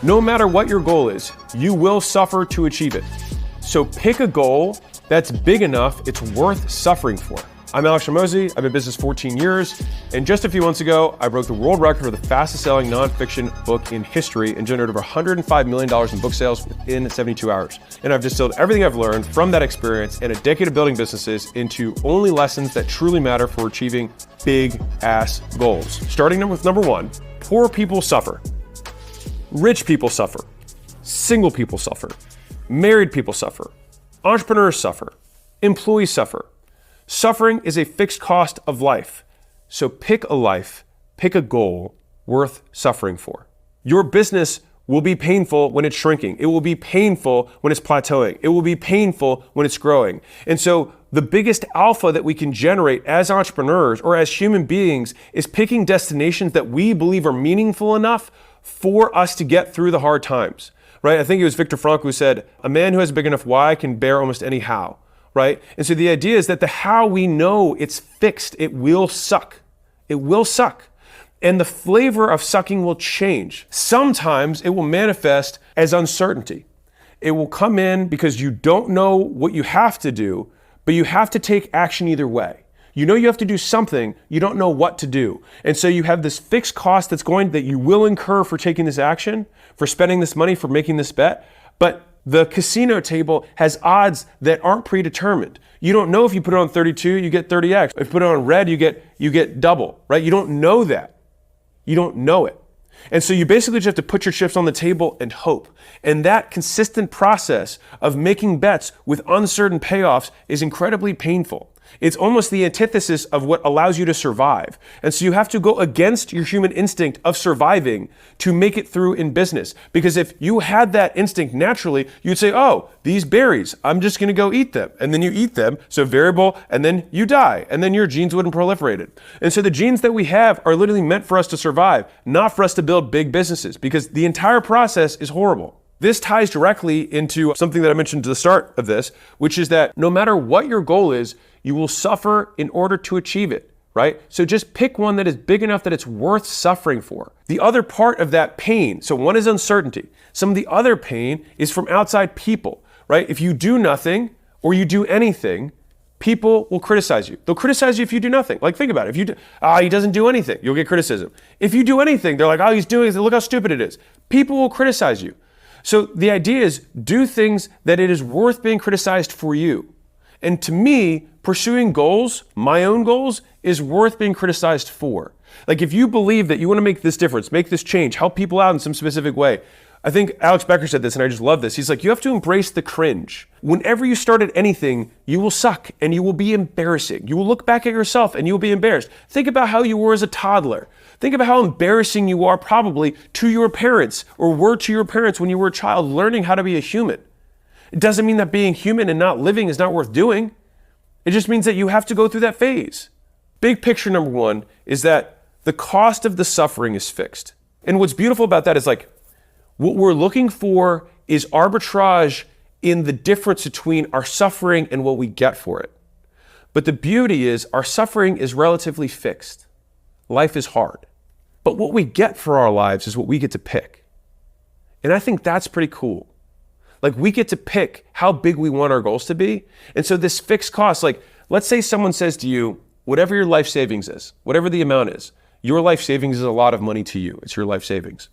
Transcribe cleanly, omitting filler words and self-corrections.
No matter what your goal is, you will suffer to achieve it. So pick a goal that's big enough it's worth suffering for. I'm Alex Hormozi. I've been in business 14 years, and just a few months ago, I broke the world record for the fastest selling nonfiction book in history and generated over $105 million in book sales within 72 hours. And I've distilled everything I've learned from that experience and a decade of building businesses into only lessons that truly matter for achieving big ass goals. Starting with number one, poor people suffer. Rich people suffer. Single people suffer. Married people suffer. Entrepreneurs suffer. Employees suffer. Suffering is a fixed cost of life. So pick a life, pick a goal worth suffering for. Your business will be painful when it's shrinking. It will be painful when it's plateauing. It will be painful when it's growing. And so the biggest alpha that we can generate as entrepreneurs or as human beings is picking destinations that we believe are meaningful enough for us to get through the hard times, right? I think it was Viktor Frankl who said, a man who has a big enough why can bear almost any how. Right? And so the idea is that the how we know it's fixed, it will suck. It will suck. And the flavor of sucking will change. Sometimes it will manifest as uncertainty. It will come in because you don't know what you have to do, but you have to take action either way. You know you have to do something, you don't know what to do. And so you have this fixed cost that you will incur for taking this action, for spending this money, for making this bet, but the casino table has odds that aren't predetermined. You don't know if you put it on 32, you get 30x. If you put it on red, you get double, right? You don't know that. You don't know it. And so you basically just have to put your chips on the table and hope. And that consistent process of making bets with uncertain payoffs is incredibly painful. It's almost the antithesis of what allows you to survive. And so you have to go against your human instinct of surviving to make it through in business. Because if you had that instinct naturally, you'd say, oh, these berries, I'm just going to go eat them. And then you eat them, so variable, and then you die. And then your genes wouldn't proliferate it. And so the genes that we have are literally meant for us to survive, not for us to build big businesses, because the entire process is horrible. This ties directly into something that I mentioned at the start of this, which is that no matter what your goal is, you will suffer in order to achieve it, right? So just pick one that is big enough that it's worth suffering for. The other part of that pain, so one is uncertainty. Some of the other pain is from outside people, right? If you do nothing or you do anything, people will criticize you. They'll criticize you if you do nothing. Like, think about it. If you do, he doesn't do anything, you'll get criticism. If you do anything, they're like, oh, he's doing it. Look how stupid it is. People will criticize you. So the idea is do things that it is worth being criticized for you. And to me, pursuing goals, my own goals, is worth being criticized for. Like if you believe that you want to make this difference, make this change, help people out in some specific way. I think Alex Becker said this and I just love this. He's like, you have to embrace the cringe. Whenever you start at anything, you will suck and you will be embarrassing. You will look back at yourself and you will be embarrassed. Think about how you were as a toddler. Think about how embarrassing you are probably to your parents or were to your parents when you were a child learning how to be a human. It doesn't mean that being human and not living is not worth doing. It just means that you have to go through that phase. Big picture number one is that the cost of the suffering is fixed. And what's beautiful about that is like, what we're looking for is arbitrage in the difference between our suffering and what we get for it. But the beauty is our suffering is relatively fixed. Life is hard. But what we get for our lives is what we get to pick. And I think that's pretty cool. Like we get to pick how big we want our goals to be. And so this fixed cost, like let's say someone says to you, whatever your life savings is, whatever the amount is, your life savings is a lot of money to you. It's your life savings.